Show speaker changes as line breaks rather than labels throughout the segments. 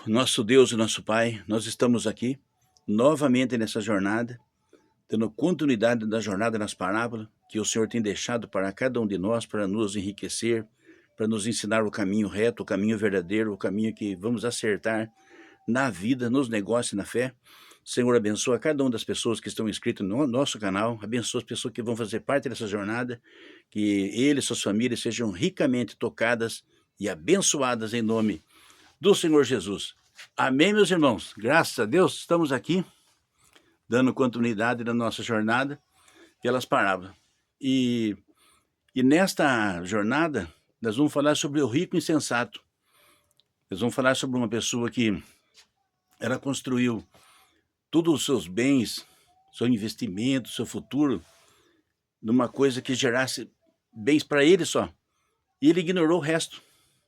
Nosso Deus e nosso Pai, nós estamos aqui novamente nessa jornada, dando continuidade da jornada nas parábolas que o Senhor tem deixado para cada um de nós, para nos enriquecer, para nos ensinar o caminho reto, o caminho verdadeiro, o caminho que vamos acertar na vida, nos negócios e na fé. Senhor, abençoa cada uma das pessoas que estão inscritas no nosso canal, abençoa as pessoas que vão fazer parte dessa jornada, que eles e suas famílias sejam ricamente tocadas e abençoadas em nome do Senhor Jesus. Amém, meus irmãos? Graças a Deus, estamos aqui dando continuidade da nossa jornada pelas parábolas. E nesta jornada, nós vamos falar sobre o rico insensato. Nós vamos falar sobre uma pessoa que ela construiu todos os seus bens, seu investimento, seu futuro, numa coisa que gerasse bens para ele só. E ele ignorou o resto,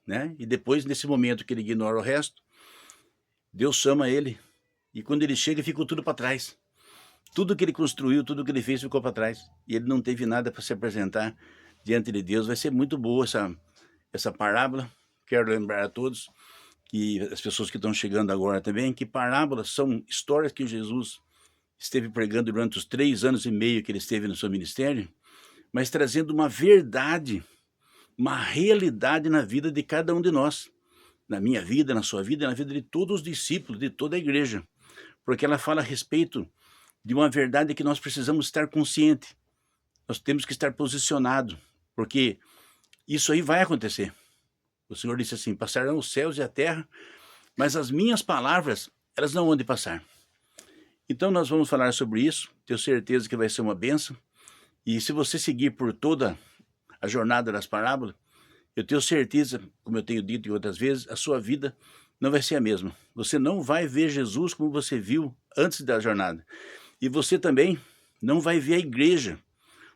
né? E depois, nesse momento que ele ignora o resto, Deus chama ele, e quando ele chega, ficou tudo para trás. Tudo que ele construiu, tudo que ele fez ficou para trás. E ele não teve nada para se apresentar diante de Deus. Vai ser muito boa essa parábola. Quero lembrar a todos, que as pessoas que estão chegando agora também, que parábolas são histórias que Jesus esteve pregando durante os 3 anos e meio que ele esteve no seu ministério, mas trazendo uma verdade, uma realidade na vida de cada um de nós. Na minha vida, na sua vida, na vida de todos os discípulos, de toda a igreja. Porque ela fala a respeito de uma verdade que nós precisamos estar consciente. Nós temos que estar posicionado, porque isso aí vai acontecer. O Senhor disse assim: passarão os céus e a terra, mas as minhas palavras, elas não vão de passar. Então nós vamos falar sobre isso, tenho certeza que vai ser uma bênção. E se você seguir por toda a jornada das parábolas, eu tenho certeza, como eu tenho dito outras vezes, a sua vida não vai ser a mesma. Você não vai ver Jesus como você viu antes da jornada. E você também não vai ver a igreja.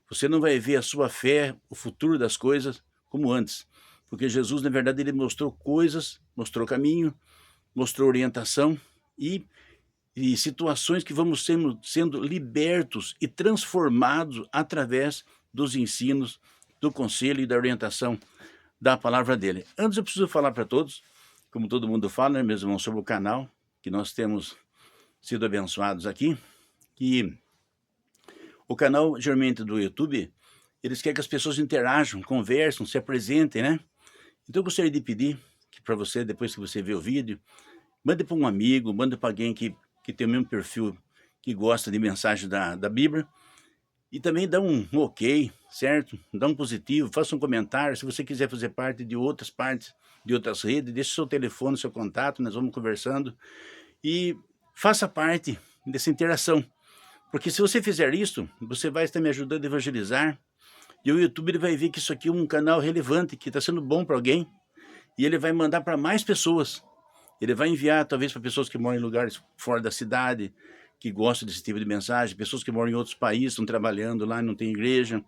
Você não vai ver a sua fé, o futuro das coisas como antes. Porque Jesus, na verdade, ele mostrou coisas, mostrou caminho, mostrou orientação e situações que vamos sendo libertos e transformados através dos ensinos, do conselho e da orientação da palavra dele. Antes eu preciso falar para todos, como todo mundo fala, né, meus irmãos, sobre o canal, que nós temos sido abençoados aqui, que o canal, geralmente do YouTube, eles querem que as pessoas interajam, conversam, se apresentem, né? Então eu gostaria de pedir que para você, depois que você ver o vídeo, mande para um amigo, mande para alguém que tem o mesmo perfil, que gosta de mensagem da Bíblia, e também dá um ok, certo? Dá um positivo, faça um comentário. Se você quiser fazer parte de outras partes, de outras redes, deixe seu telefone, seu contato, nós vamos conversando. E faça parte dessa interação. Porque se você fizer isso, você vai estar me ajudando a evangelizar. E o YouTube ele vai ver que isso aqui é um canal relevante, que está sendo bom para alguém. E ele vai mandar para mais pessoas. Ele vai enviar, talvez, para pessoas que moram em lugares fora da cidade, que gostam desse tipo de mensagem, pessoas que moram em outros países, estão trabalhando lá e não tem igreja.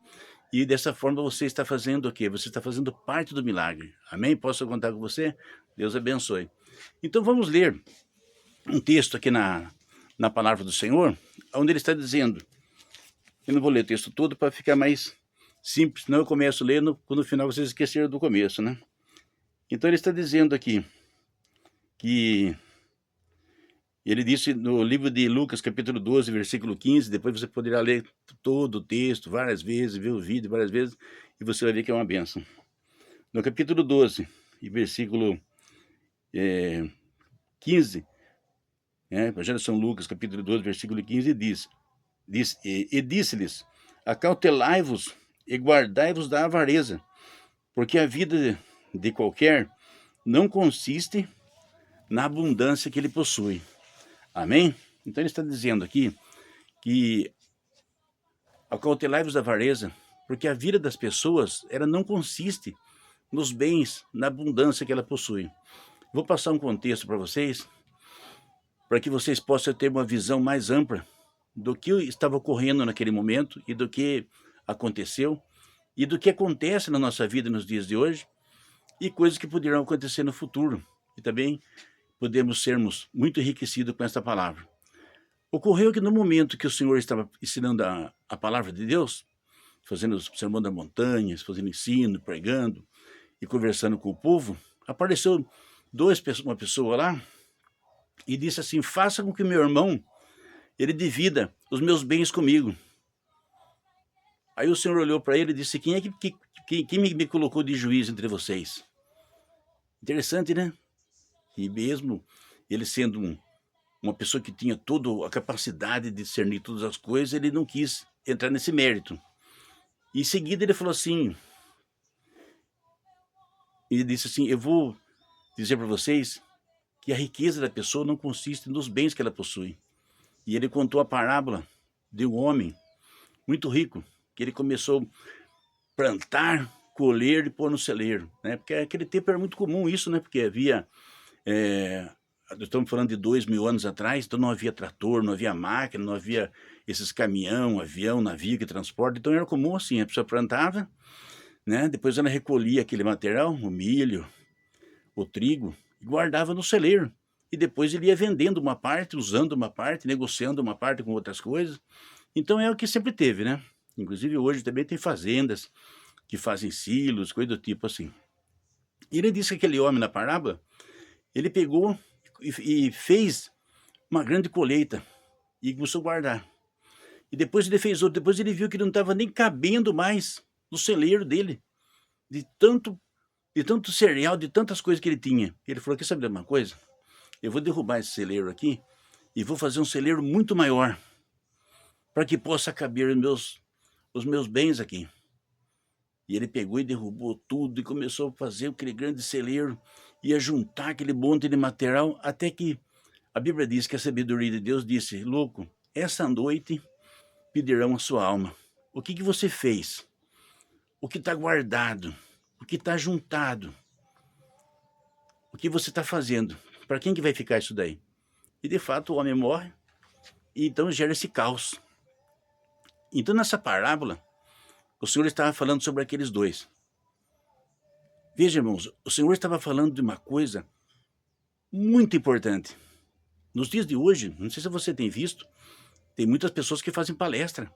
E dessa forma você está fazendo o quê? Você está fazendo parte do milagre. Amém? Posso contar com você? Deus abençoe. Então vamos ler um texto aqui na palavra do Senhor, onde ele está dizendo, eu não vou ler o texto todo para ficar mais simples, senão eu começo lendo, quando no final vocês esqueceram do começo, né? Então ele está dizendo aqui, que ele disse no livro de Lucas, capítulo 12, versículo 15, depois você poderá ler todo o texto várias vezes, ver o vídeo várias vezes, e você vai ver que é uma bênção. No capítulo 12, e versículo 15, Evangelho de São Lucas, capítulo 12, versículo 15, e disse-lhes, acautelai-vos e guardai-vos da avareza, porque a vida de qualquer não consiste na abundância que ele possui. Amém? Então ele está dizendo aqui que acautelai-vos da avareza, porque a vida das pessoas ela não consiste nos bens, na abundância que ela possui. Vou passar um contexto para vocês, para que vocês possam ter uma visão mais ampla do que estava ocorrendo naquele momento e do que aconteceu e do que acontece na nossa vida nos dias de hoje e coisas que poderão acontecer no futuro. E também podemos sermos muito enriquecidos com esta palavra. Ocorreu que no momento que o Senhor estava ensinando a palavra de Deus, fazendo o sermão da montanha, fazendo ensino, pregando e conversando com o povo, apareceu uma pessoa lá e disse assim: faça com que meu irmão, ele divida os meus bens comigo. Aí o Senhor olhou para ele e disse: quem é quem me colocou de juiz entre vocês? Interessante, né? E mesmo ele sendo uma pessoa que tinha toda a capacidade de discernir todas as coisas, ele não quis entrar nesse mérito. Em seguida ele falou assim, ele disse assim: eu vou dizer para vocês que a riqueza da pessoa não consiste nos bens que ela possui. E ele contou a parábola de um homem muito rico, que ele começou a plantar, colher e pôr no celeiro, né? Porque aquele tempo era muito comum isso, né? Porque havia, estamos falando de 2000 anos atrás, então não havia trator, não havia máquina, não havia esses caminhão, avião, navio que transporta, então era comum assim, a pessoa plantava, né? Depois ela recolhia aquele material, o milho, o trigo, e guardava no celeiro. E depois ele ia vendendo uma parte, usando uma parte, negociando uma parte com outras coisas. Então é o que sempre teve, né? Inclusive hoje também tem fazendas que fazem silos, coisa do tipo assim. E ele disse que aquele homem na parábola, ele pegou e fez uma grande colheita e começou a guardar. E depois ele fez outro, depois ele viu que não estava nem cabendo mais no celeiro dele, de tanto cereal, de tantas coisas que ele tinha. Ele falou: quer saber de uma coisa? Eu vou derrubar esse celeiro aqui e vou fazer um celeiro muito maior, para que possa caber os meus bens aqui. E ele pegou e derrubou tudo e começou a fazer aquele grande celeiro, ia juntar aquele monte de material, até que a Bíblia diz que a sabedoria de Deus disse: louco, essa noite pedirão a sua alma. O que você fez? O que está guardado? O que está juntado? O que você está fazendo? Para quem que vai ficar isso daí? E de fato o homem morre, e então gera esse caos. Então nessa parábola, o Senhor estava falando sobre aqueles dois. Veja, irmãos, o Senhor estava falando de uma coisa muito importante. Nos dias de hoje, não sei se você tem visto, tem muitas pessoas que fazem palestra,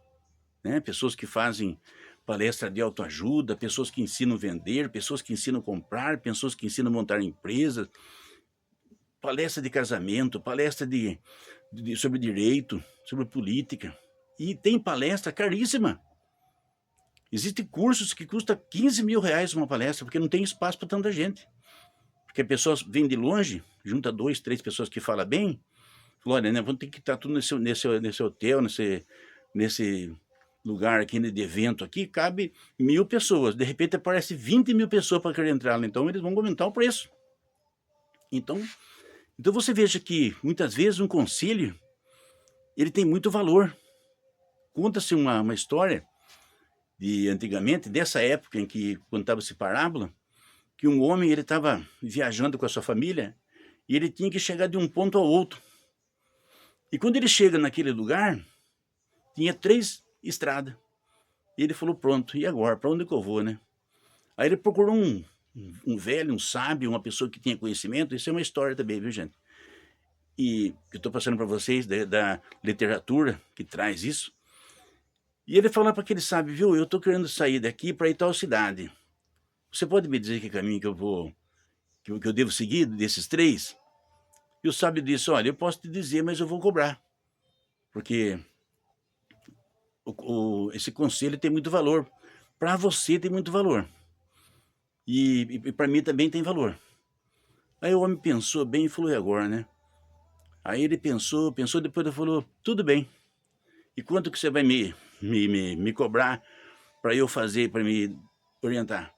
né? Pessoas que fazem palestra de autoajuda, pessoas que ensinam a vender, pessoas que ensinam a comprar, pessoas que ensinam a montar empresas, palestra de casamento, palestra sobre direito, sobre política. E tem palestra caríssima. Existem cursos que custam 15 mil reais uma palestra, porque não tem espaço para tanta gente. Porque a pessoa vem de longe, junta 2, 3 pessoas que falam bem, fala: olha, né, vamos ter que estar tudo nesse hotel, nesse lugar aqui de evento aqui, cabe 1000 pessoas. De repente aparece 20 mil pessoas para querer entrar lá, então eles vão aumentar o preço. Então você veja que muitas vezes um conselho, ele tem muito valor. Conta-se uma história de antigamente, dessa época em que contava-se parábola, que um homem ele estava viajando com a sua família e ele tinha que chegar de um ponto ao outro. E quando ele chega naquele lugar, tinha 3 estradas. E ele falou: pronto, e agora? Para onde que eu vou, né? Aí ele procurou um velho, um sábio, uma pessoa que tinha conhecimento. Isso é uma história também, viu, gente? E eu estou passando para vocês da literatura que traz isso. E ele falou para aquele sábio: viu, eu estou querendo sair daqui para ir tal cidade. Você pode me dizer que caminho que eu vou, que eu devo seguir desses 3? E o sábio disse: olha, eu posso te dizer, mas eu vou cobrar, porque esse conselho tem muito valor. Para você tem muito valor. E para mim também tem valor. Aí o homem pensou bem e falou: e agora, né? Aí ele pensou, depois ele falou: tudo bem. E quanto que você vai me cobrar para eu fazer, para me orientar?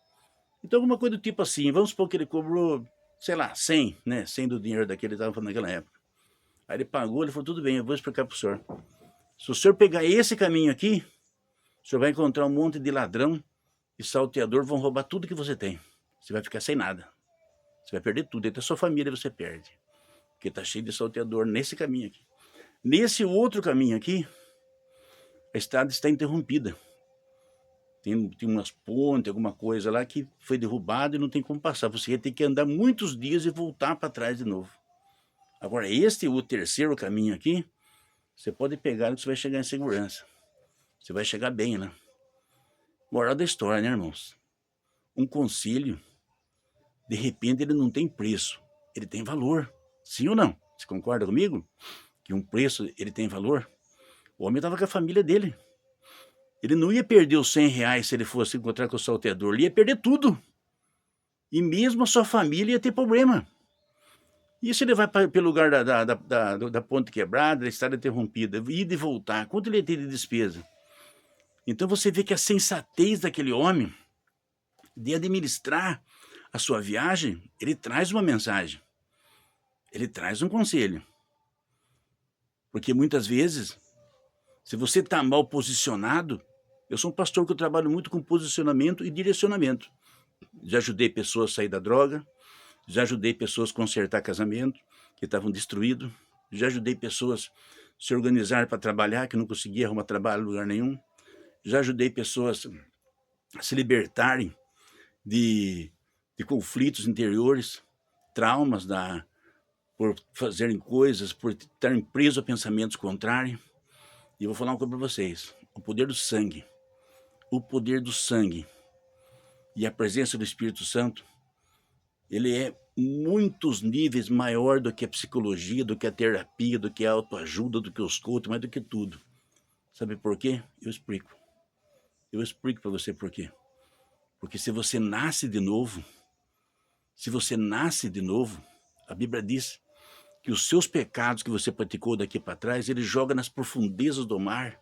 Então alguma coisa do tipo assim, vamos supor que ele cobrou, sei lá, 100, né? 100 do dinheiro daquele que ele estava falando naquela época. Aí ele pagou, ele falou: tudo bem, eu vou explicar para o senhor. Se o senhor pegar esse caminho aqui, o senhor vai encontrar um monte de ladrão e salteador, vão roubar tudo que você tem. Você vai ficar sem nada. Você vai perder tudo, até a sua família você perde. Porque está cheio de salteador nesse caminho aqui. Nesse outro caminho aqui, a estrada está interrompida. Tem umas pontes, alguma coisa lá que foi derrubado e não tem como passar. Você vai ter que andar muitos dias e voltar para trás de novo. Agora, o terceiro caminho aqui, você pode pegar e você vai chegar em segurança. Você vai chegar bem, né? Moral da história, né, irmãos? Um conselho, de repente, ele não tem preço. Ele tem valor. Sim ou não? Você concorda comigo? Que um preço ele tem valor? O homem estava com a família dele. Ele não ia perder os R$ 100 se ele fosse encontrar com o salteador. Ele ia perder tudo. E mesmo a sua família ia ter problema. E se ele vai pelo lugar da ponte quebrada, da estrada interrompida, ir e voltar, quanto ele ia ter de despesa? Então você vê que a sensatez daquele homem de administrar a sua viagem, ele traz uma mensagem. Ele traz um conselho. Porque muitas vezes, se você está mal posicionado, eu sou um pastor que eu trabalho muito com posicionamento e direcionamento. Já ajudei pessoas a sair da droga, já ajudei pessoas a consertar casamento, que estavam destruídos, já ajudei pessoas a se organizar para trabalhar, que não conseguiam arrumar trabalho em lugar nenhum, já ajudei pessoas a se libertarem de conflitos interiores, traumas por fazerem coisas, por estarem presos a pensamentos contrários. E eu vou falar uma coisa para vocês, o poder do sangue e a presença do Espírito Santo, ele é muitos níveis maior do que a psicologia, do que a terapia, do que a autoajuda, do que os coaching, mais do que tudo. Sabe por quê? Eu explico para você por quê. Porque se você nasce de novo, a Bíblia diz que os seus pecados que você praticou daqui para trás, ele joga nas profundezas do mar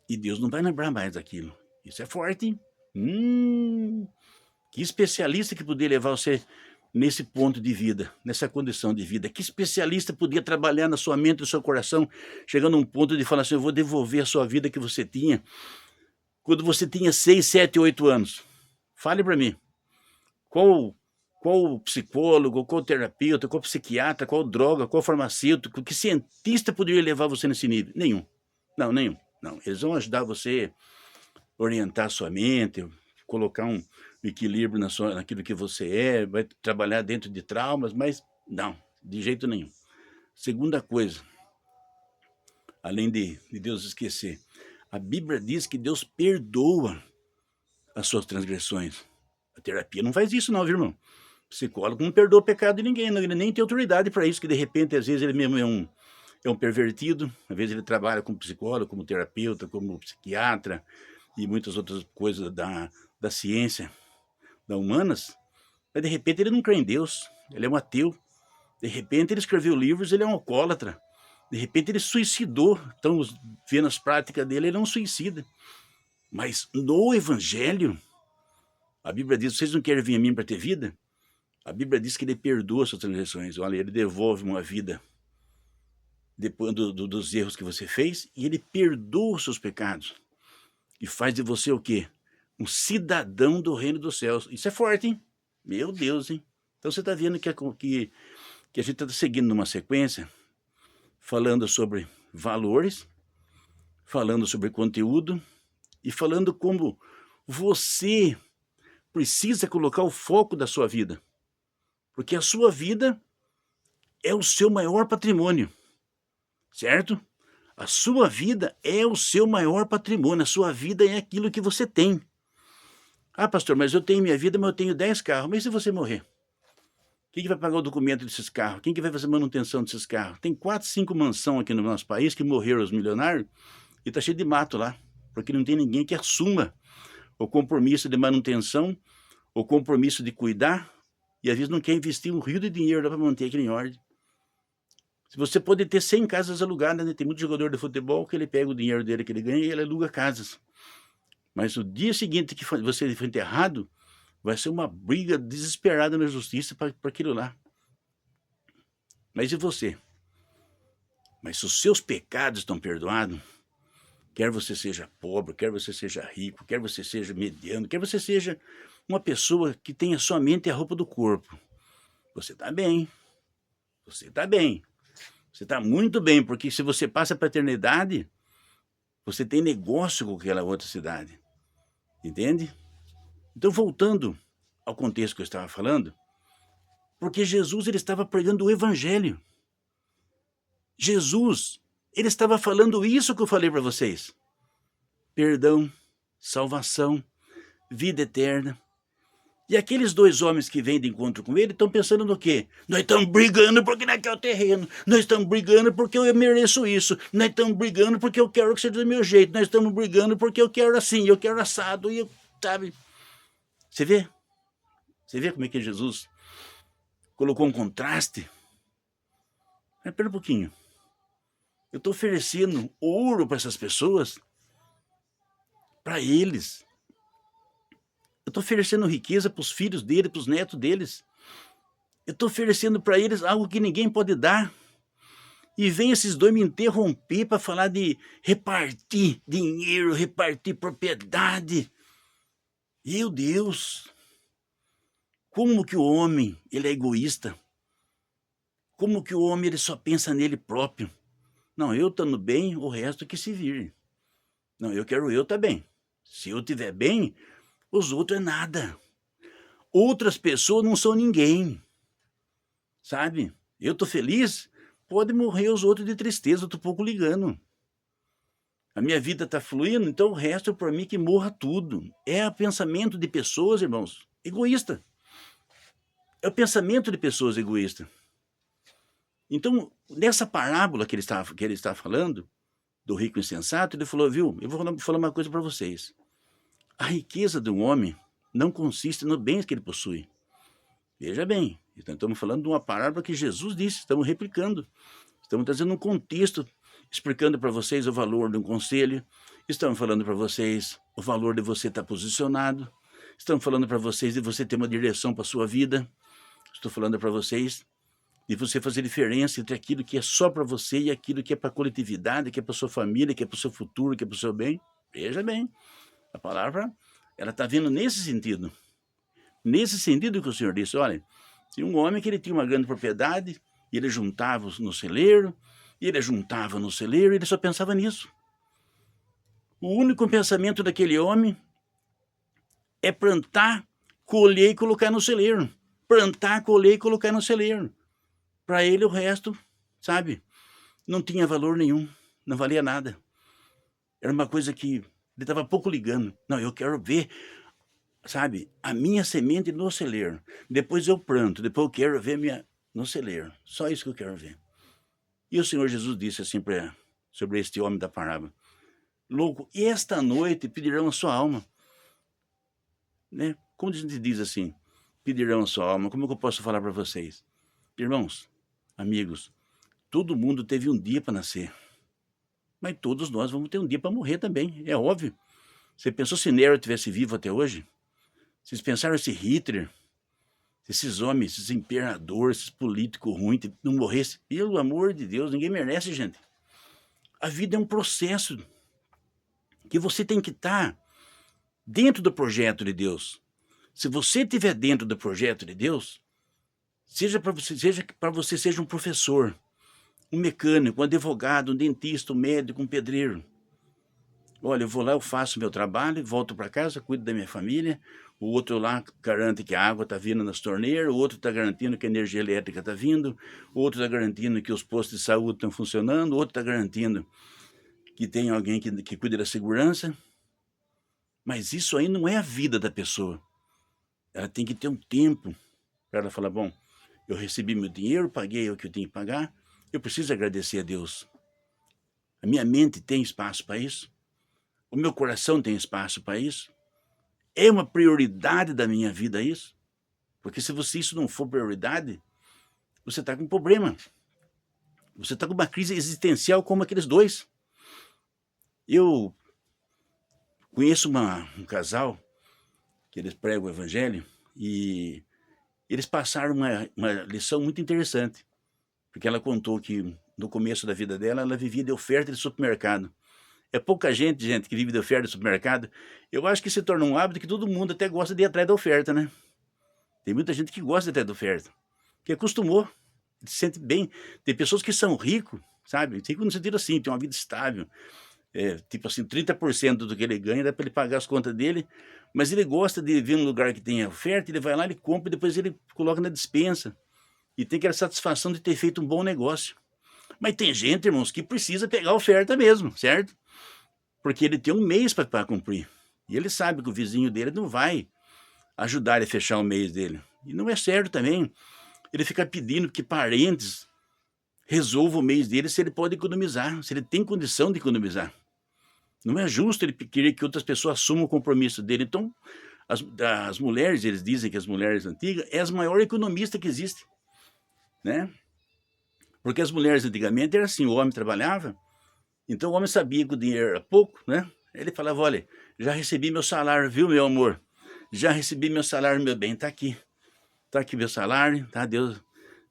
e Deus não vai lembrar mais daquilo. Isso é forte, hein? Que especialista que podia levar você nesse ponto de vida, nessa condição de vida? Que especialista podia trabalhar na sua mente e no seu coração, chegando a um ponto de falar assim, eu vou devolver a sua vida que você tinha quando você tinha 6, 7, 8 anos? Fale para mim. Qual psicólogo, qual terapeuta, qual psiquiatra, qual droga, qual farmacêutico, que cientista poderia levar você nesse nível? Nenhum. Não, nenhum. Não. Eles vão ajudar você a orientar a sua mente, colocar um equilíbrio naquilo que você é, vai trabalhar dentro de traumas, mas não, de jeito nenhum. Segunda coisa, além de Deus esquecer, a Bíblia diz que Deus perdoa as suas transgressões. A terapia não faz isso não, viu, irmão? O psicólogo não perdoa o pecado de ninguém, não, ele nem tem autoridade para isso, que de repente, às vezes, ele mesmo é um pervertido, às vezes ele trabalha como psicólogo, como terapeuta, como psiquiatra e muitas outras coisas da ciência, da humanas, mas de repente ele não crê em Deus, ele é um ateu, de repente ele escreveu livros, ele é um alcoólatra, de repente ele suicidou, estamos vendo as práticas dele, ele é um suicida. Mas no Evangelho, a Bíblia diz, vocês não querem vir a mim para ter vida? A Bíblia diz que ele perdoa suas transgressões, olha, ele devolve uma vida depois dos erros que você fez, e ele perdoa os seus pecados, e faz de você o quê? Um cidadão do reino dos céus. Isso é forte, hein? Meu Deus, hein? Então você está vendo que a gente está seguindo numa sequência, falando sobre valores, falando sobre conteúdo, e falando como você precisa colocar o foco da sua vida. Porque a sua vida é o seu maior patrimônio, certo? A sua vida é o seu maior patrimônio, a sua vida é aquilo que você tem. Ah, pastor, mas eu tenho minha vida, mas eu tenho 10 carros. Mas se você morrer? Quem que vai pagar o documento desses carros? Quem que vai fazer manutenção desses carros? Tem 4, 5 mansões aqui no nosso país que morreram os milionários e está cheio de mato lá, porque não tem ninguém que assuma o compromisso de manutenção, o compromisso de cuidar, e às vezes não quer investir um rio de dinheiro para manter aquilo em ordem. Se você pode ter 100 casas alugadas, né? Tem muito jogador de futebol que ele pega o dinheiro dele que ele ganha e ele aluga casas. Mas o dia seguinte que você for enterrado, vai ser uma briga desesperada na justiça para aquilo lá. Mas e você? Mas se os seus pecados estão perdoados, quer você seja pobre, quer você seja rico, quer você seja mediano, quer você seja uma pessoa que tenha somente a roupa do corpo, você está bem. Você está bem. Você está muito bem, porque se você passa para a eternidade, você tem negócio com aquela outra cidade. Entende? Então, voltando ao contexto que eu estava falando, porque Jesus ele estava pregando o Evangelho. Jesus, ele estava falando isso que eu falei para vocês. Perdão, salvação, vida eterna. E aqueles dois homens que vêm de encontro com ele estão pensando no quê? Nós estamos brigando porque nós queremos o terreno. Nós estamos brigando porque eu mereço isso. Nós estamos brigando porque eu quero que seja do meu jeito. Nós estamos brigando porque eu quero assim, eu quero assado. E eu, sabe? Você vê? Você vê como é que Jesus colocou um contraste? Mas pera um pouquinho. Eu estou oferecendo ouro para essas pessoas, para eles. Eu estou oferecendo riqueza para os filhos deles, para os netos deles. Eu estou oferecendo para eles algo que ninguém pode dar. E vem esses dois me interromper para falar de repartir dinheiro, repartir propriedade. Meu Deus! Como que o homem ele é egoísta? Como que o homem ele só pensa nele próprio? Não, eu estando bem, o resto que se vire. Não, eu quero eu estar bem. Se eu estiver bem, os outros é nada. Outras pessoas não são ninguém. Sabe? Eu tô feliz, pode morrer os outros de tristeza, eu tô pouco ligando. A minha vida tá fluindo, então o resto por mim que morra tudo. É o pensamento de pessoas, irmãos, egoísta. É o pensamento de pessoas egoístas. Então, nessa parábola que ele está falando, do rico insensato, ele falou, viu, eu vou falar uma coisa para vocês. A riqueza de um homem não consiste nos bens que ele possui. Veja bem, então estamos falando de uma parábola que Jesus disse, estamos replicando. Estamos trazendo um contexto, explicando para vocês o valor de um conselho, estamos falando para vocês o valor de você estar posicionado, estamos falando para vocês de você ter uma direção para a sua vida, estou falando para vocês de você fazer diferença entre aquilo que é só para você e aquilo que é para a coletividade, que é para a sua família, que é para o seu futuro, que é para o seu bem. Veja bem, a palavra, ela está vindo nesse sentido. Nesse sentido que o Senhor disse, olha, tinha um homem que ele tinha uma grande propriedade, e ele juntava no celeiro, e ele juntava no celeiro, e ele só pensava nisso. O único pensamento daquele homem é plantar, colher e colocar no celeiro. Plantar, colher e colocar no celeiro. Para ele o resto, sabe, não tinha valor nenhum, não valia nada. Era uma coisa que ele estava pouco ligando. Não, eu quero ver, sabe, a minha semente no celeiro. Depois eu planto, depois eu quero ver no celeiro. Só isso que eu quero ver. E o Senhor Jesus disse assim sobre este homem da parábola. Louco, esta noite pedirão a sua alma. Né? Como a gente diz assim, pedirão a sua alma. Como é que eu posso falar para vocês? Irmãos, amigos, todo mundo teve um dia para nascer. Mas todos nós vamos ter um dia para morrer também, é óbvio. Você pensou se Nero estivesse vivo até hoje? Vocês pensaram se Hitler, esses homens, esses imperadores, esses políticos ruins, não morressem? Pelo amor de Deus, ninguém merece, gente. A vida é um processo que você tem que estar dentro do projeto de Deus. Se você estiver dentro do projeto de Deus, seja para você seja um professor, um mecânico, um advogado, um dentista, um médico, um pedreiro. Olha, eu vou lá, eu faço meu trabalho, volto para casa, cuido da minha família. O outro lá garante que a água está vindo nas torneiras, o outro está garantindo que a energia elétrica está vindo, o outro está garantindo que os postos de saúde estão funcionando, o outro está garantindo que tem alguém que cuida da segurança. Mas isso aí não é a vida da pessoa. Ela tem que ter um tempo para ela falar, bom, eu recebi meu dinheiro, paguei o que eu tinha que pagar, eu preciso agradecer a Deus. A minha mente tem espaço para isso? O meu coração tem espaço para isso? É uma prioridade da minha vida isso? Porque se isso não for prioridade, você está com um problema. Você está com uma crise existencial como aqueles dois. Eu conheço um casal que eles pregam o evangelho e eles passaram uma lição muito interessante. Porque ela contou que no começo da vida dela, ela vivia de oferta de supermercado. É pouca gente, que vive de oferta de supermercado. Eu acho que se torna um hábito que todo mundo até gosta de ir atrás da oferta, né? Tem muita gente que gosta de ir atrás da oferta, que acostumou, se sente bem. Tem pessoas que são ricos, sabe? Rico no sentido assim, tem uma vida estável. Tipo assim, 30% do que ele ganha dá para ele pagar as contas dele, mas ele gosta de vir num lugar que tem oferta, ele vai lá, ele compra e depois ele coloca na despensa. E tem aquela satisfação de ter feito um bom negócio. Mas tem gente, irmãos, que precisa pegar a oferta mesmo, certo? Porque ele tem um mês para cumprir. E ele sabe que o vizinho dele não vai ajudar ele a fechar o mês dele. E não é certo também ele ficar pedindo que parentes resolvam o mês dele se ele pode economizar, se ele tem condição de economizar. Não é justo ele querer que outras pessoas assumam o compromisso dele. Então, as mulheres, eles dizem que as mulheres antigas é as maiores economistas que existem, né? Porque as mulheres antigamente era assim, o homem trabalhava, então o homem sabia que o dinheiro era pouco, né? Ele falava, olha, já recebi meu salário, viu, meu amor? Já recebi meu salário, meu bem, tá aqui meu salário, tá, Deus,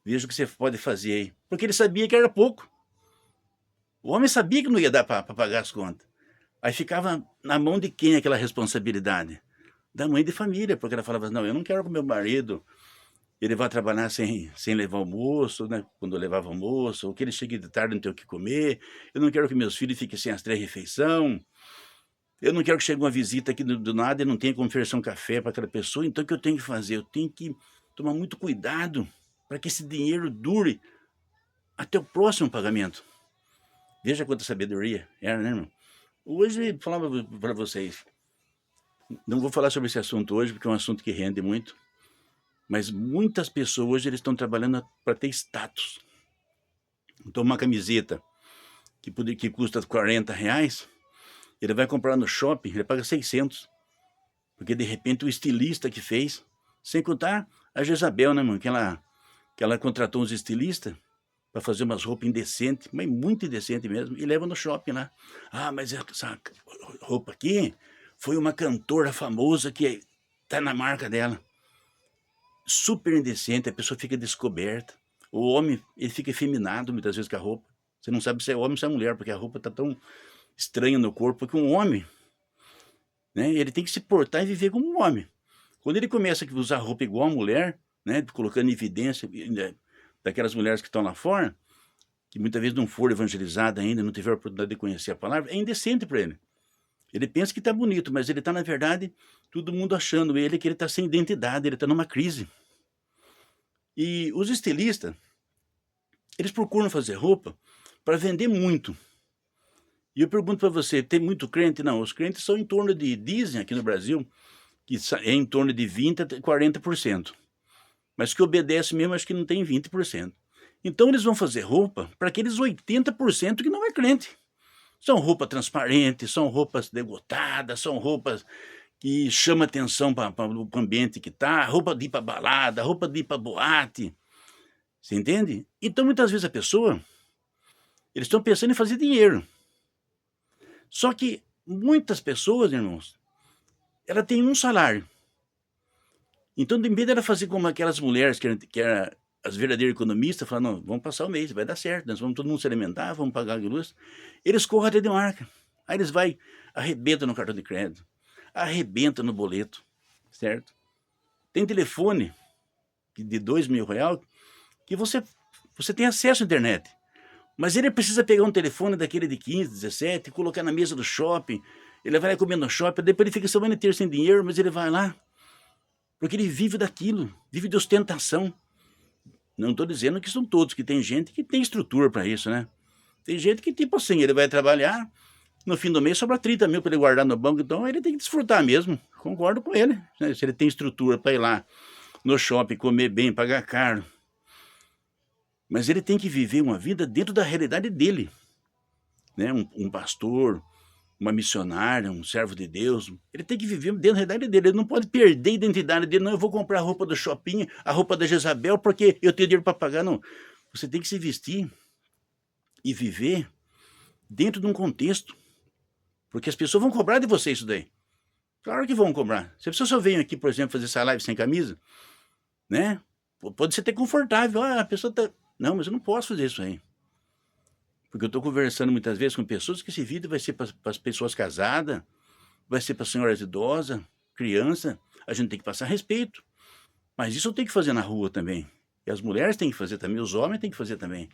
veja o que você pode fazer aí. Porque ele sabia que era pouco. O homem sabia que não ia dar para pagar as contas. Aí ficava na mão de quem aquela responsabilidade? Da mãe de família, porque ela falava, não, eu não quero que meu marido ele vá trabalhar sem levar almoço, né? Quando eu levava almoço, ou que ele chegue de tarde e não tenha o que comer. Eu não quero que meus filhos fiquem sem as 3 refeições. Eu não quero que chegue uma visita aqui do nada e não tenha como oferecer um café para aquela pessoa. Então, o que eu tenho que fazer? Eu tenho que tomar muito cuidado para que esse dinheiro dure até o próximo pagamento. Veja quanta sabedoria era, né, irmão? Hoje, falava para vocês, não vou falar sobre esse assunto hoje, porque é um assunto que rende muito, mas muitas pessoas hoje eles estão trabalhando para ter status. Então, uma camiseta que custa R$ 40, ele vai comprar no shopping, ele paga 600, porque de repente o estilista que fez, sem contar a Jezabel, né, mano, que ela contratou uns estilistas para fazer umas roupas indecentes, mas muito indecente mesmo, e leva no shopping lá. Ah, mas essa roupa aqui foi uma cantora famosa que tá na marca dela. Super indecente, a pessoa fica descoberta. O homem, ele fica efeminado muitas vezes com a roupa. Você não sabe se é homem ou se é mulher, porque a roupa tá tão estranha no corpo que um homem, né, ele tem que se portar e viver como um homem. Quando ele começa a usar roupa igual a mulher, né, colocando em evidência daquelas mulheres que estão lá fora, que muitas vezes não foram evangelizadas ainda, não tiveram a oportunidade de conhecer a palavra, é indecente para ele. Ele pensa que está bonito, mas ele está, na verdade, todo mundo achando ele que ele está sem identidade, ele está numa crise. E os estilistas, eles procuram fazer roupa para vender muito. E eu pergunto para você, tem muito crente? Não, os crentes são em torno de, dizem aqui no Brasil, que é em torno de 20% a 40%. Mas que obedece mesmo, acho que não tem 20%. Então eles vão fazer roupa para aqueles 80% que não é crente. São roupas transparentes, são roupas degotadas, são roupas que chamam atenção para o ambiente que está, roupa de ir para balada, roupa de ir para boate. Você entende? Então muitas vezes a pessoa, eles estão pensando em fazer dinheiro. Só que muitas pessoas, irmãos, ela tem um salário. Então, em vez dela fazer como aquelas mulheres que eram as verdadeiras economistas, falando, não, vamos passar o mês, vai dar certo, nós vamos todo mundo se alimentar, vamos pagar a luz. Eles correm até de marca. Aí eles vai, arrebenta no cartão de crédito, arrebenta no boleto, certo? Tem telefone de R$ 2.000 que você tem acesso à internet. Mas ele precisa pegar um telefone daquele de 15, 17, colocar na mesa do shopping, ele vai lá comer no shopping, depois ele fica a semana inteira sem dinheiro, mas ele vai lá, porque ele vive daquilo, vive de ostentação. Não estou dizendo que são todos, que tem gente que tem estrutura para isso, né? Tem gente que, tipo assim, ele vai trabalhar, no fim do mês sobra 30 mil para ele guardar no banco, então ele tem que desfrutar mesmo. Concordo com ele, né? Se ele tem estrutura para ir lá no shopping, comer bem, pagar caro. Mas ele tem que viver uma vida dentro da realidade dele, né? Um pastor, uma missionária, um servo de Deus, ele tem que viver dentro da realidade dele, ele não pode perder a identidade dele, não, eu vou comprar a roupa do shopping, a roupa da Jezabel, porque eu tenho dinheiro para pagar, não. Você tem que se vestir e viver dentro de um contexto, porque as pessoas vão cobrar de você isso daí. Claro que vão cobrar. Se a pessoa só vem aqui, por exemplo, fazer essa live sem camisa, né, pode ser até confortável, a pessoa tá... Não, mas eu não posso fazer isso aí. Porque eu estou conversando muitas vezes com pessoas que esse vídeo vai ser para as pessoas casadas, vai ser para senhoras idosas, criança. A gente tem que passar respeito. Mas isso eu tenho que fazer na rua também. E as mulheres têm que fazer também, os homens têm que fazer também.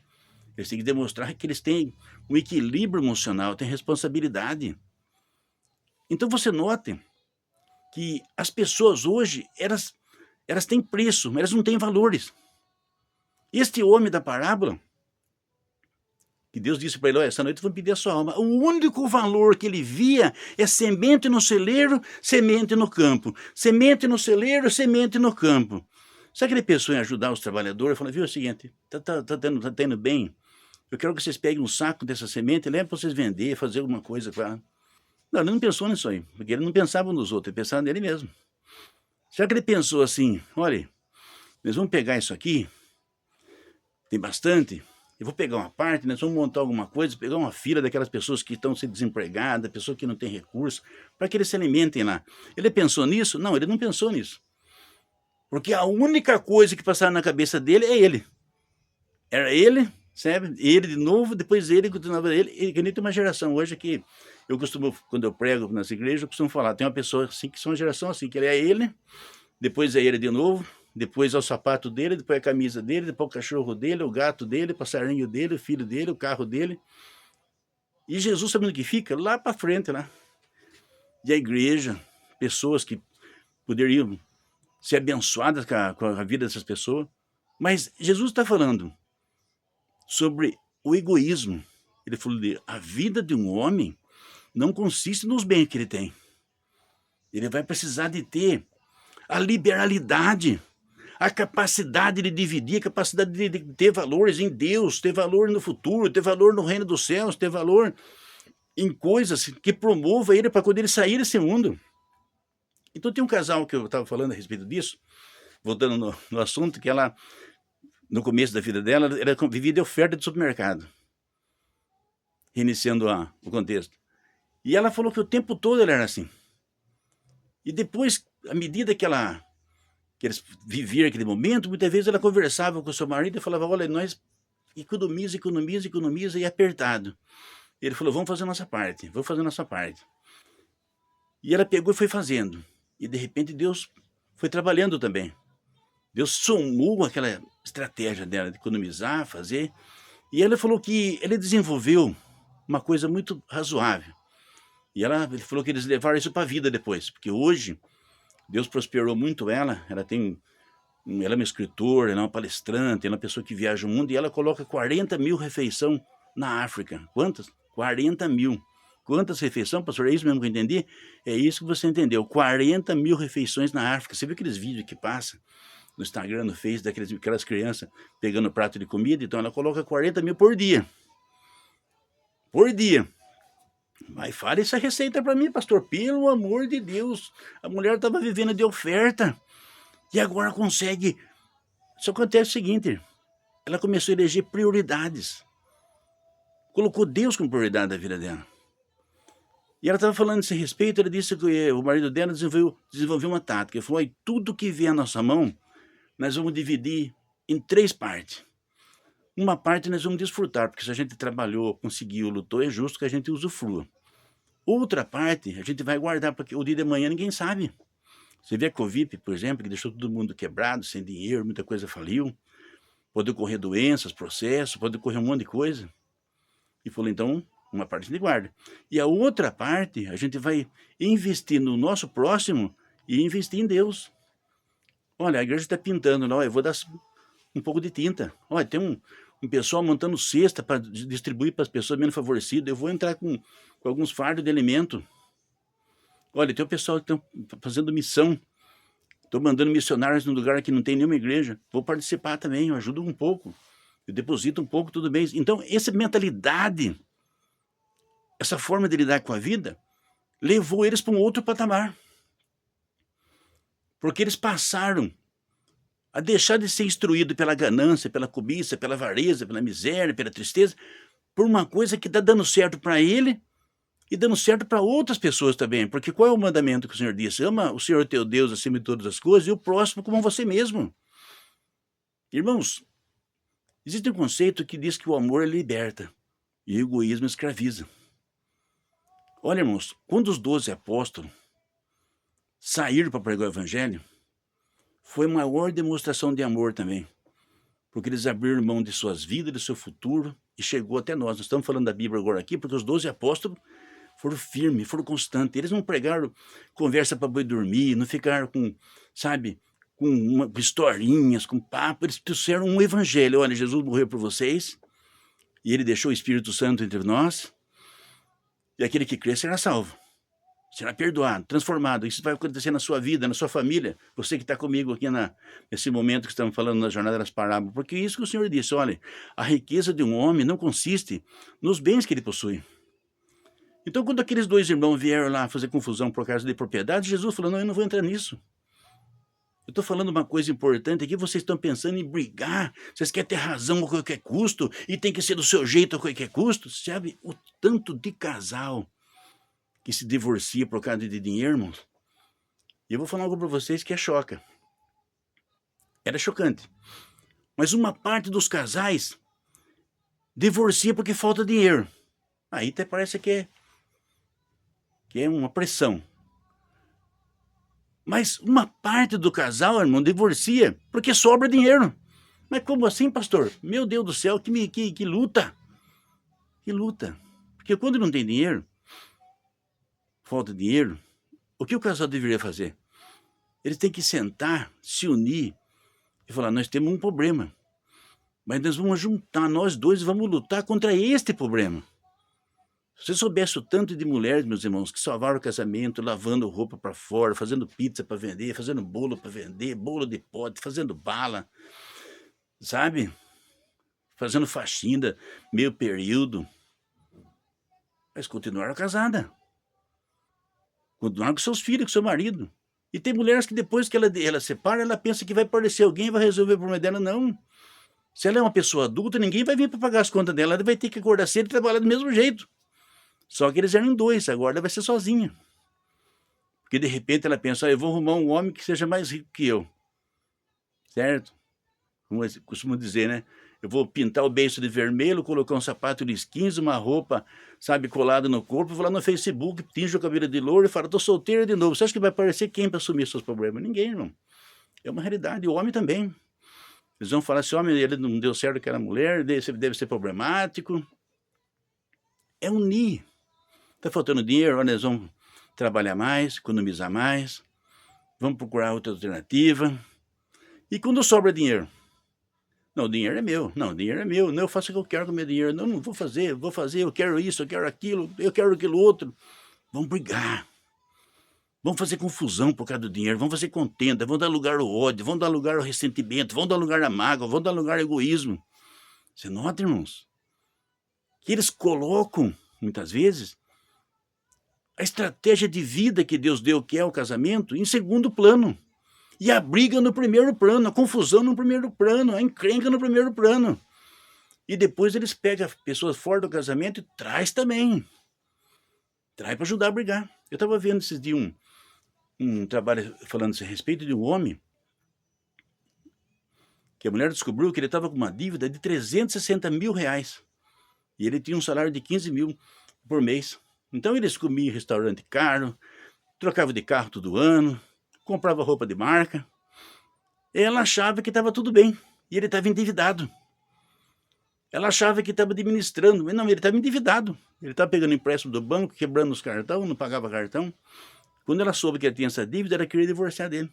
Eles têm que demonstrar que eles têm um equilíbrio emocional, têm responsabilidade. Então você note que as pessoas hoje, elas têm preço, mas elas não têm valores. Este homem da parábola, que Deus disse para ele, olha, essa noite eu vou pedir a sua alma. O único valor que ele via é semente no celeiro, semente no campo. Semente no celeiro, semente no campo. Sabe que ele pensou em ajudar os trabalhadores? Falou, viu, é o seguinte, tá tendo bem, eu quero que vocês peguem um saco dessa semente e levem para vocês vender, fazer alguma coisa com ela. Não, ele não pensou nisso aí, porque ele não pensava nos outros, ele pensava nele mesmo. Será que ele pensou assim, olha, nós vamos pegar isso aqui, tem bastante, eu vou pegar uma parte, nós vamos montar alguma coisa, pegar uma fila daquelas pessoas que estão sendo desempregadas, pessoas que não têm recurso, para que eles se alimentem lá. Ele pensou nisso? Não, ele não pensou nisso. Porque a única coisa que passava na cabeça dele é ele. Era ele, sabe? Ele de novo, depois ele, continuava ele. E que nem tem uma geração hoje que eu costumo, quando eu prego nas igrejas, eu costumo falar, tem uma pessoa assim, que são uma geração assim, que ele é ele, depois é ele de novo, depois é o sapato dele, depois é a camisa dele, depois o cachorro dele, o gato dele, o passarinho dele, o filho dele, o carro dele. E Jesus, sabendo o que fica? Lá para frente, lá. E a igreja, pessoas que poderiam ser abençoadas com a vida dessas pessoas. Mas Jesus está falando sobre o egoísmo. Ele falou de a vida de um homem não consiste nos bens que ele tem. Ele vai precisar de ter a liberalidade, a capacidade de dividir, a capacidade de ter valores em Deus, ter valor no futuro, ter valor no reino dos céus, ter valor em coisas que promovam ele para quando ele sair desse mundo. Então tem um casal que eu estava falando a respeito disso, voltando no assunto, que ela, no começo da vida dela, ela vivia de oferta de supermercado, reiniciando o contexto. E ela falou que o tempo todo ela era assim. E depois, à medida que eles viviam aquele momento, muitas vezes ela conversava com o seu marido e falava, olha, nós economiza e apertado. Ele falou, vamos fazer a nossa parte, vamos fazer a nossa parte. E ela pegou e foi fazendo. E de repente Deus foi trabalhando também. Deus somou aquela estratégia dela de economizar, fazer. E ela falou que ele desenvolveu uma coisa muito razoável. E ele falou que eles levaram isso para a vida depois, porque hoje Deus prosperou muito ela é uma escritora, ela é uma palestrante, ela é uma pessoa que viaja o mundo, e ela coloca 40 mil refeições na África. Quantas? 40 mil. Quantas refeições, pastor? É isso mesmo que eu entendi? É isso que você entendeu, 40 mil refeições na África. Você viu aqueles vídeos que passam no Instagram, no Face, daquelas crianças pegando prato de comida? Então ela coloca 40 mil por dia. Por dia. Mas fala essa receita para mim, pastor. Pelo amor de Deus. A mulher estava vivendo de oferta. E agora consegue. Só acontece o seguinte. Ela começou a eleger prioridades. Colocou Deus como prioridade da vida dela. E ela estava falando a esse respeito. Ela disse que o marido dela desenvolveu uma tática. Ele falou, tudo que vier à nossa mão, nós vamos dividir em 3 partes. Uma parte nós vamos desfrutar, porque se a gente trabalhou, conseguiu, lutou, é justo que a gente usufrua. Outra parte a gente vai guardar, porque o dia de amanhã ninguém sabe. Você vê a Covid, por exemplo, que deixou todo mundo quebrado, sem dinheiro, muita coisa faliu. Pode ocorrer doenças, processos, pode ocorrer um monte de coisa. E falou, então, uma parte a gente guarda. E a outra parte a gente vai investir no nosso próximo e investir em Deus. Olha, a igreja está pintando lá, eu vou dar um pouco de tinta. Olha, tem um pessoal montando cesta para distribuir para as pessoas menos favorecidas. Eu vou entrar com alguns fardos de alimento. Olha, tem o pessoal que está fazendo missão. Estou mandando missionários num lugar que não tem nenhuma igreja. Vou participar também, eu ajudo um pouco. Eu deposito um pouco, tudo bem. Então, essa mentalidade, essa forma de lidar com a vida, levou eles para um outro patamar. Porque eles passaram a deixar de ser instruído pela ganância, pela cobiça, pela avareza, pela miséria, pela tristeza, por uma coisa que está dando certo para ele e dando certo para outras pessoas também. Porque qual é o mandamento que o Senhor disse? Ama o Senhor teu Deus acima de todas as coisas e o próximo como você mesmo. Irmãos, existe um conceito que diz que o amor liberta e o egoísmo escraviza. Olha, irmãos, quando os 12 apóstolos saíram para pregar o evangelho, foi a maior demonstração de amor também, porque eles abriram mão de suas vidas, de seu futuro, e chegou até nós. Nós estamos falando da Bíblia agora aqui, porque os 12 apóstolos foram firmes, foram constantes. Eles não pregaram conversa para boi dormir, não ficaram com historinhas, com papo. Eles trouxeram um evangelho. Olha, Jesus morreu por vocês, e ele deixou o Espírito Santo entre nós, e aquele que crê será salvo, será perdoado, transformado. Isso vai acontecer na sua vida, na sua família, você que está comigo aqui nesse momento que estamos falando na jornada das parábolas, porque é isso que o Senhor disse, olha, a riqueza de um homem não consiste nos bens que ele possui. Então, quando aqueles dois irmãos vieram lá fazer confusão por causa de propriedade, Jesus falou, não, eu não vou entrar nisso. Eu estou falando uma coisa importante aqui, vocês estão pensando em brigar, vocês querem ter razão a qualquer custo, e tem que ser do seu jeito a qualquer custo. Sabe o tanto de casal que se divorcia por causa de dinheiro, irmãos? E eu vou falar algo para vocês que choca. Era chocante. Mas uma parte dos casais divorcia porque falta dinheiro. Aí até parece que é uma pressão. Mas uma parte do casal, irmão, divorcia porque sobra dinheiro. Mas como assim, pastor? Meu Deus do céu, que luta. Que luta. Porque quando não tem dinheiro, falta dinheiro, o que o casal deveria fazer? Eles têm que sentar, se unir e falar, nós temos um problema. Mas nós vamos juntar, nós dois vamos lutar contra este problema. Se você soubesse o tanto de mulheres, meus irmãos, que salvaram o casamento, lavando roupa para fora, fazendo pizza para vender, fazendo bolo para vender, bolo de pote, fazendo bala, sabe? Fazendo faxina, meio período. Mas continuaram casadas. Continuaram com seus filhos, com seu marido. E tem mulheres que depois que ela separa, ela pensa que vai aparecer alguém e vai resolver o problema dela. Não. Se ela é uma pessoa adulta, ninguém vai vir para pagar as contas dela. Ela vai ter que acordar cedo e trabalhar do mesmo jeito. Só que eles eram dois, agora ela vai ser sozinha. Porque de repente ela pensa, eu vou arrumar um homem que seja mais rico que eu. Certo? Como eu costumo dizer, né? Eu vou pintar o beiço de vermelho, colocar um sapato de skins, uma roupa, sabe, colada no corpo, vou lá no Facebook, tinjo a cabelo de louro e falo, tô solteiro de novo. Você acha que vai aparecer quem para assumir seus problemas? Ninguém, irmão. É uma realidade. O homem também. Eles vão falar, esse homem ele não deu certo com aquela mulher, deve ser problemático. É unir. Está faltando dinheiro, olha, nós vamos trabalhar mais, economizar mais, vamos procurar outra alternativa. E quando sobra dinheiro? Não, o dinheiro é meu. Não, o dinheiro é meu. Não, eu faço o que eu quero com o meu dinheiro. Não, não vou fazer, eu quero isso, eu quero aquilo outro. Vamos brigar. Vamos fazer confusão por causa do dinheiro, vamos fazer contenda, vamos dar lugar ao ódio, vamos dar lugar ao ressentimento, vamos dar lugar à mágoa, vamos dar lugar ao egoísmo. Você nota, irmãos? Que eles colocam, muitas vezes, a estratégia de vida que Deus deu, que é o casamento, em segundo plano. E a briga no primeiro plano, a confusão no primeiro plano, a encrenca no primeiro plano. E depois eles pegam pessoas fora do casamento e traz também. Traz para ajudar a brigar. Eu estava vendo esses dias um trabalho falando a respeito de um homem que a mulher descobriu que ele estava com uma dívida de 360 mil reais. E ele tinha um salário de 15 mil por mês. Então eles comiam em restaurante caro, trocavam de carro todo ano, comprava roupa de marca. Ela achava que estava tudo bem. E ele estava endividado. Ela achava que estava administrando, mas não, ele estava endividado. Ele estava pegando empréstimo do banco, quebrando os cartões, não pagava cartão. Quando ela soube que ele tinha essa dívida, ela queria divorciar dele.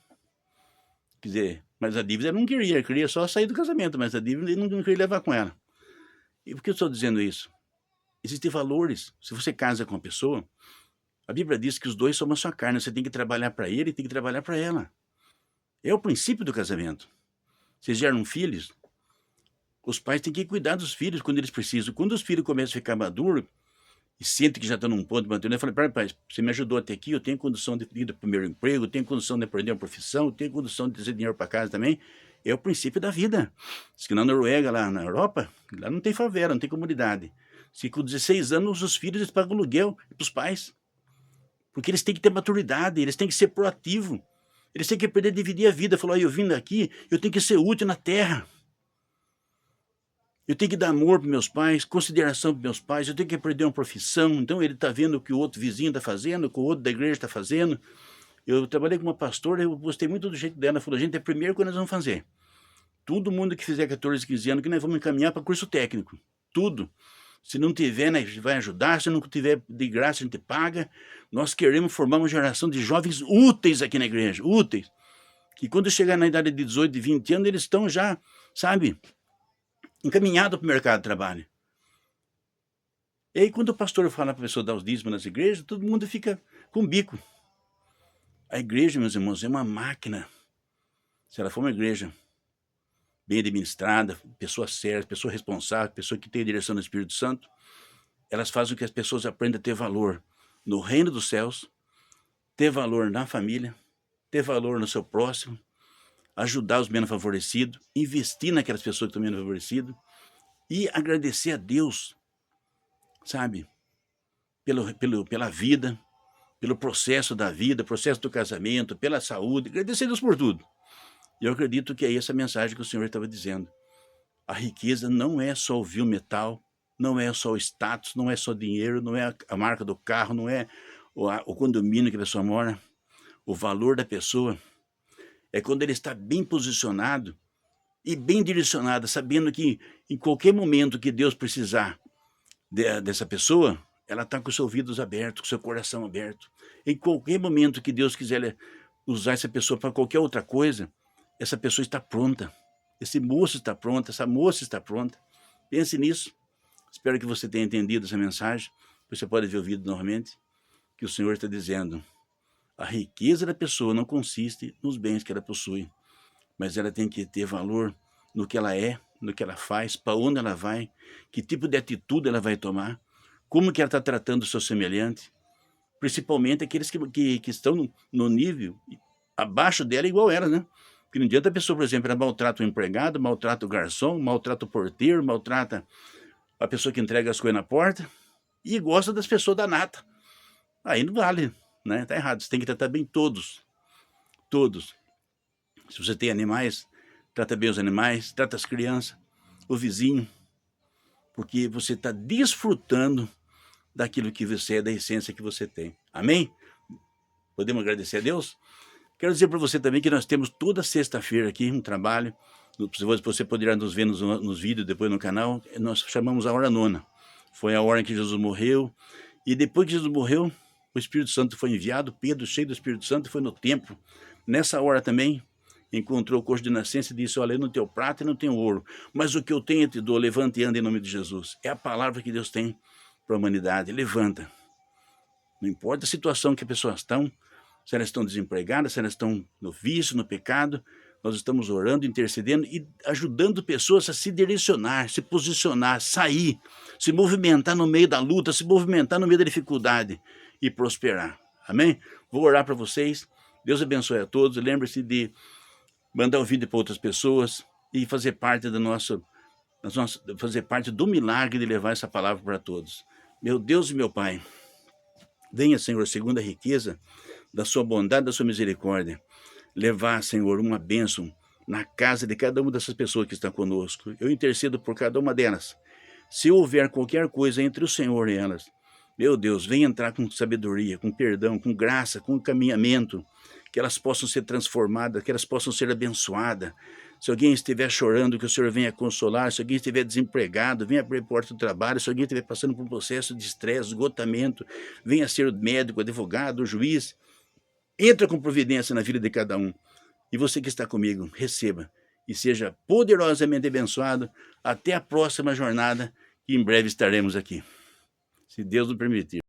Quer dizer, mas a dívida ela não queria, ela queria só sair do casamento, mas a dívida ele não queria levar com ela. E por que eu estou dizendo isso? Existem valores. Se você casa com uma pessoa, a Bíblia diz que os dois são uma só carne, você tem que trabalhar para ele e tem que trabalhar para ela. É o princípio do casamento. Vocês geram filhos, os pais têm que cuidar dos filhos quando eles precisam. Quando os filhos começam a ficar maduros e sentem que já estão num ponto de maturidade, eu falei, pai, você me ajudou até aqui, eu tenho condição de ir para o primeiro emprego, eu tenho condição de aprender uma profissão, eu tenho condição de trazer dinheiro para casa também. É o princípio da vida. Diz que na Noruega, lá na Europa, lá não tem favela, não tem comunidade. Se com 16 anos os filhos eles pagam aluguel para os pais. Porque eles têm que ter maturidade, eles têm que ser proativos. Eles têm que aprender a dividir a vida. Falou, eu vim daqui, eu tenho que ser útil na terra. Eu tenho que dar amor para meus pais, consideração para meus pais, eu tenho que aprender uma profissão. Então ele está vendo o que o outro vizinho está fazendo, o que o outro da igreja está fazendo. Eu trabalhei com uma pastora, eu gostei muito do jeito dela. Ela falou, gente, é primeiro que nós vamos fazer. Todo mundo que fizer 14, 15 anos, que nós vamos encaminhar para curso técnico. Tudo. Se não tiver, né, vai ajudar. Se não tiver de graça, a gente paga. Nós queremos formar uma geração de jovens úteis aqui na igreja. Úteis. Que quando chegar na idade de 18, de 20 anos, eles estão já, sabe, encaminhados para o mercado de trabalho. E aí quando o pastor fala para a pessoa dar os dízimos nas igrejas, todo mundo fica com bico. A igreja, meus irmãos, é uma máquina. Se ela for uma igreja bem administrada, pessoa séria, pessoa responsável, pessoa que tem a direção do Espírito Santo, elas fazem com que as pessoas aprendam a ter valor no reino dos céus, ter valor na família, ter valor no seu próximo, ajudar os menos favorecidos, investir naquelas pessoas que estão menos favorecidas e agradecer a Deus, sabe, pela vida, pelo processo da vida, processo do casamento, pela saúde, agradecer a Deus por tudo. E eu acredito que é essa a mensagem que o Senhor estava dizendo. A riqueza não é só o vil metal, não é só o status, não é só dinheiro, não é a marca do carro, não é o condomínio que a pessoa mora. O valor da pessoa é quando ele está bem posicionado e bem direcionado, sabendo que em qualquer momento que Deus precisar dessa pessoa, ela está com os seus ouvidos abertos, com o seu coração aberto. Em qualquer momento que Deus quiser usar essa pessoa para qualquer outra coisa, essa pessoa está pronta. Esse moço está pronto, essa moça está pronta. Pense nisso. Espero que você tenha entendido essa mensagem. Você pode ver o vídeo novamente, que o Senhor está dizendo. A riqueza da pessoa não consiste nos bens que ela possui, mas ela tem que ter valor no que ela é, no que ela faz, para onde ela vai, que tipo de atitude ela vai tomar, como que ela está tratando o seu semelhante, principalmente aqueles que estão no nível abaixo dela igual ela, né? Porque não adianta a pessoa, por exemplo, ela maltrata o empregado, maltrata o garçom, maltrata o porteiro, maltrata a pessoa que entrega as coisas na porta e gosta das pessoas da nata. Aí não vale, né? Tá errado, você tem que tratar bem todos. Todos. Se você tem animais, trata bem os animais, trata as crianças, o vizinho, porque você está desfrutando daquilo que você é, da essência que você tem. Amém? Podemos agradecer a Deus? Quero dizer para você também que nós temos toda sexta-feira aqui um trabalho. Você poderá nos ver nos vídeos depois no canal. Nós chamamos a hora nona. Foi a hora em que Jesus morreu. E depois que Jesus morreu, o Espírito Santo foi enviado. Pedro, cheio do Espírito Santo, foi no templo. Nessa hora também, encontrou o coxo de nascença e disse: olha, eu não tenho prata e não tenho ouro, mas o que eu tenho eu te dou. Levanta e anda em nome de Jesus. É a palavra que Deus tem para a humanidade. Levanta. Não importa a situação que as pessoas estão, se elas estão desempregadas, se elas estão no vício, no pecado, nós estamos orando, intercedendo e ajudando pessoas a se direcionar, se posicionar, sair, se movimentar no meio da luta, se movimentar no meio da dificuldade e prosperar. Amém? Vou orar para vocês. Deus abençoe a todos. Lembre-se de mandar o vídeo para outras pessoas e fazer parte fazer parte do milagre de levar essa palavra para todos. Meu Deus e meu Pai, venha, Senhor, segundo a riqueza da sua bondade, da sua misericórdia, levar, Senhor, uma bênção na casa de cada uma dessas pessoas que estão conosco. Eu intercedo por cada uma delas. Se houver qualquer coisa entre o Senhor e elas, meu Deus, venha entrar com sabedoria, com perdão, com graça, com encaminhamento, que elas possam ser transformadas, que elas possam ser abençoadas. Se alguém estiver chorando, que o Senhor venha consolar. Se alguém estiver desempregado, venha abrir a porta do trabalho. Se alguém estiver passando por um processo de estresse, esgotamento, venha ser o médico, advogado, o juiz. Entra com providência na vida de cada um. E você que está comigo, receba e seja poderosamente abençoado. Até a próxima jornada, que em breve estaremos aqui, se Deus nos permitir.